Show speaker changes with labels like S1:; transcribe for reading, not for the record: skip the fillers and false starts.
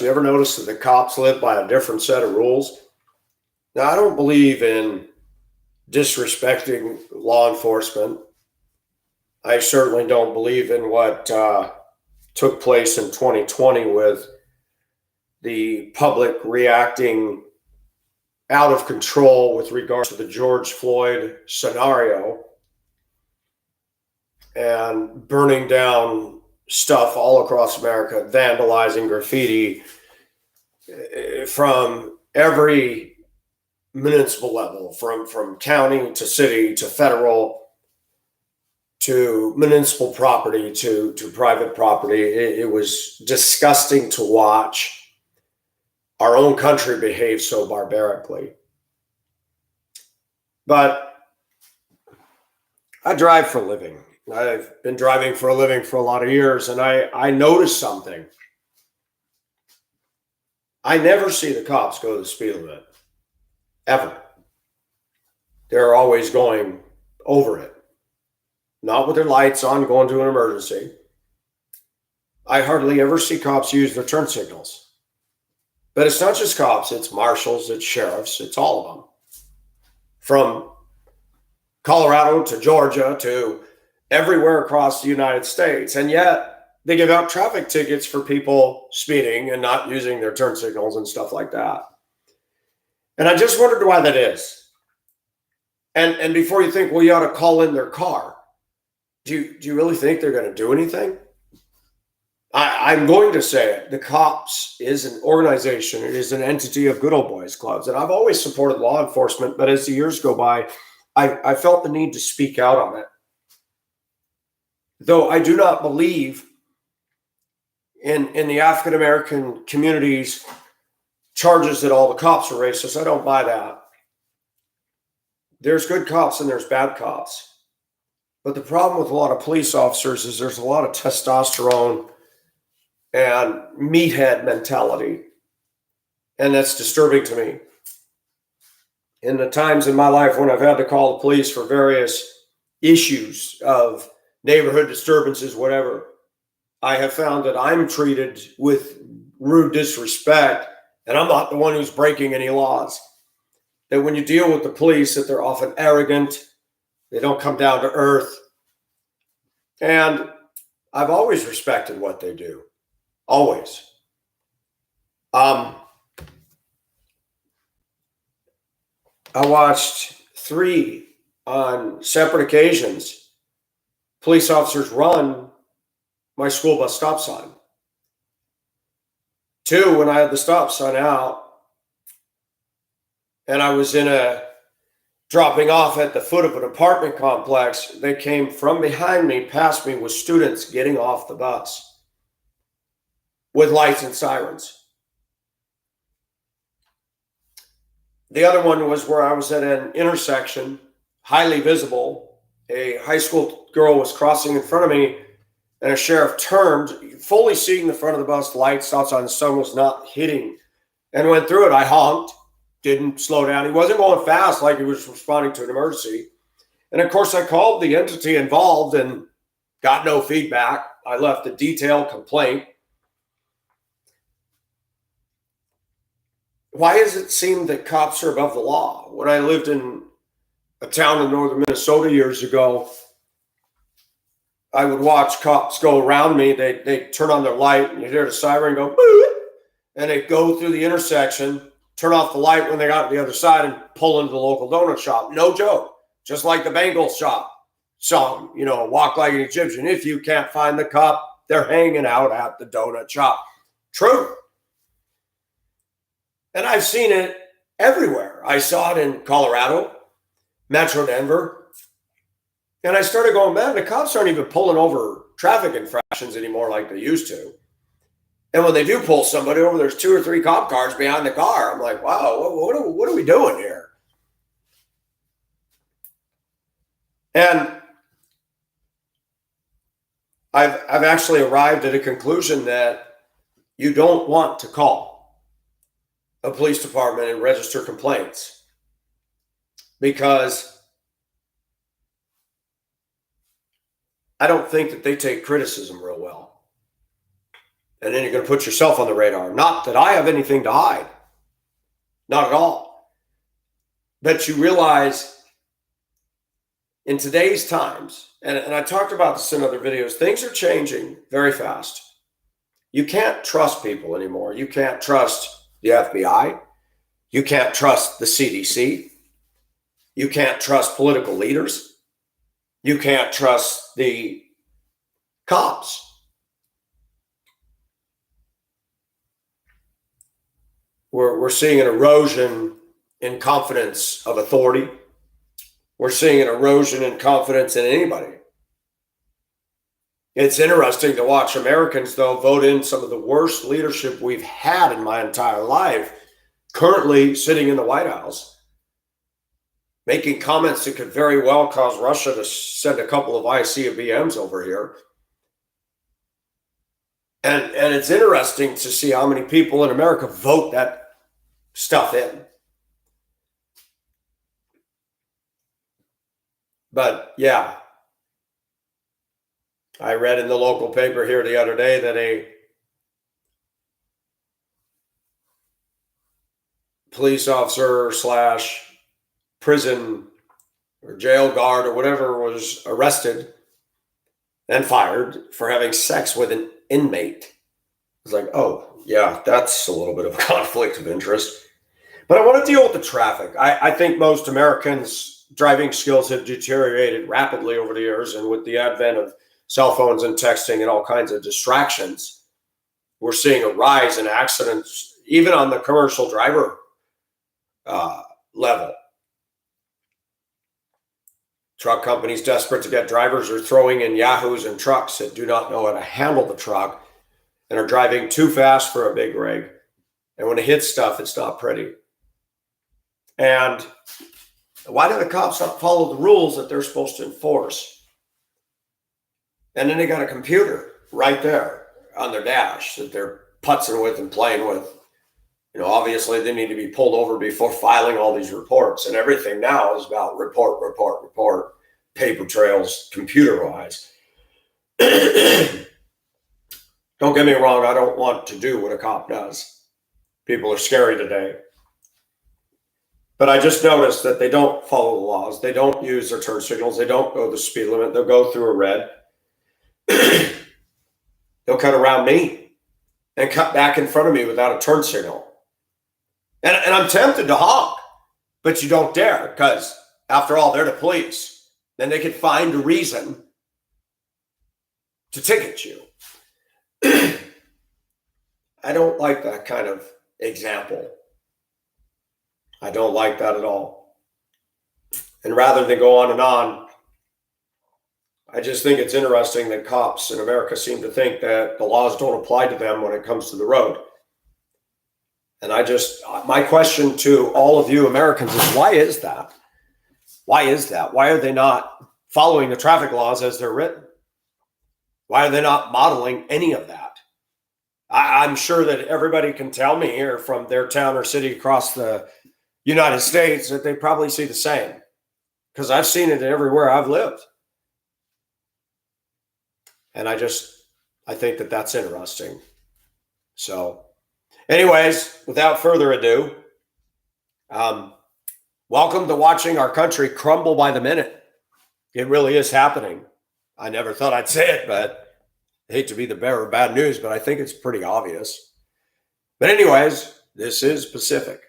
S1: You ever notice that the cops live by a different set of rules? Now, I don't believe in disrespecting law enforcement. I certainly don't believe in what took place in 2020 with the public reacting out of control with regards to the George Floyd scenario and burning down stuff all across America, vandalizing graffiti from every municipal level, from county to city to federal to municipal property to private property. It was disgusting to watch our own country behave so barbarically. But I drive for a living. I've been driving for a living for a lot of years, and I noticed something. I never see the cops go to the speed limit, ever. They're always going over it, not with their lights on, going to an emergency. I hardly ever see cops use their turn signals. But it's not just cops, it's marshals, it's sheriffs, it's all of them. From Colorado to Georgia to everywhere across the United States. And yet they give out traffic tickets for people speeding and not using their turn signals and stuff like that. And I just wondered why that is. And before you think, well, you ought to call in their car, do you really think they're going to do anything? I'm going to say it. The cops is an organization. It is an entity of good old boys clubs. And I've always supported law enforcement, but as the years go by, I felt the need to speak out on it. Though I do not believe in the African-American community's charges that all the cops are racist. I don't buy that. There's good cops and there's bad cops. But the problem with a lot of police officers is there's a lot of testosterone and meathead mentality. And that's disturbing to me. In the times in my life when I've had to call the police for various issues of neighborhood disturbances, whatever, I have found that I'm treated with rude disrespect, and I'm not the one who's breaking any laws. That when you deal with the police, that they're often arrogant, they don't come down to earth. And I've always respected what they do. Always. I watched 3 on separate occasions police officers run my school bus stop sign. 2, when I had the stop sign out and I was dropping off at the foot of an apartment complex, they came from behind me, past me, with students getting off the bus with lights and sirens. The other one was where I was at an intersection, highly visible. A high school girl was crossing in front of me, and a sheriff turned, fully seeing the front of the bus, lights outside, the sun was not hitting, and went through it. I honked, didn't slow down. He wasn't going fast like he was responding to an emergency. And of course, I called the entity involved and got no feedback. I left a detailed complaint. Why does it seem that cops are above the law? When I lived in a town in northern Minnesota years ago, I would watch cops go around me. They turn on their light, and you hear the siren go, boop, and they go through the intersection, turn off the light when they got to the other side, and pull into the local donut shop. No joke. Just like the Bengals song, walk like an Egyptian. If you can't find the cop, they're hanging out at the donut shop. True. And I've seen it everywhere. I saw it in Colorado, Metro Denver. And I started going, man, the cops aren't even pulling over traffic infractions anymore like they used to. And when they do pull somebody over, there's 2 or 3 cop cars behind the car. I'm like, wow, what are we doing here? And I've actually arrived at a conclusion that you don't want to call a police department and register complaints, because I don't think that they take criticism real well. And then you're going to put yourself on the radar. Not that I have anything to hide. Not at all. But you realize in today's times, and I talked about this in other videos, things are changing very fast. You can't trust people anymore. You can't trust the FBI. You can't trust the CDC. You can't trust political leaders. You can't trust the cops. We're seeing an erosion in confidence of authority. We're seeing an erosion in confidence in anybody. It's interesting to watch Americans, though, vote in some of the worst leadership we've had in my entire life, currently sitting in the White House, making comments that could very well cause Russia to send a couple of ICBMs over here. And it's interesting to see how many people in America vote that stuff in. But yeah, I read in the local paper here the other day that a police officer / prison or jail guard or whatever was arrested and fired for having sex with an inmate. It's like, oh, yeah, that's a little bit of a conflict of interest. But I want to deal with the traffic. I think most Americans' driving skills have deteriorated rapidly over the years, and with the advent of cell phones and texting and all kinds of distractions, we're seeing a rise in accidents, even on the commercial driver level. Truck companies desperate to get drivers are throwing in yahoos and trucks that do not know how to handle the truck and are driving too fast for a big rig. And when it hits stuff, it's not pretty. And why do the cops not follow the rules that they're supposed to enforce? And then they got a computer right there on their dash that they're putzing with and playing with. You know, obviously they need to be pulled over before filing all these reports. And everything now is about report, paper trails, computer-wise. Don't get me wrong, I don't want to do what a cop does. People are scary today. But I just noticed that they don't follow the laws. They don't use their turn signals. They don't go the speed limit. They'll go through a red. They'll cut around me and cut back in front of me without a turn signal. And I'm tempted to honk, but you don't dare because, after all, they're the police. Then they could find a reason to ticket you. I don't like that kind of example. I don't like that at all. And rather than go on and on, I just think it's interesting that cops in America seem to think that the laws don't apply to them when it comes to the road. And my question to all of you Americans is, why is that? Why is that? Why are they not following the traffic laws as they're written? Why are they not modeling any of that? I'm sure that everybody can tell me here from their town or city across the United States that they probably see the same, because I've seen it everywhere I've lived. And I think that that's interesting. So anyways, without further ado, welcome to watching our country crumble by the minute. It really is happening. I never thought I'd say it, but I hate to be the bearer of bad news, but I think it's pretty obvious. But anyways, this is Pacific.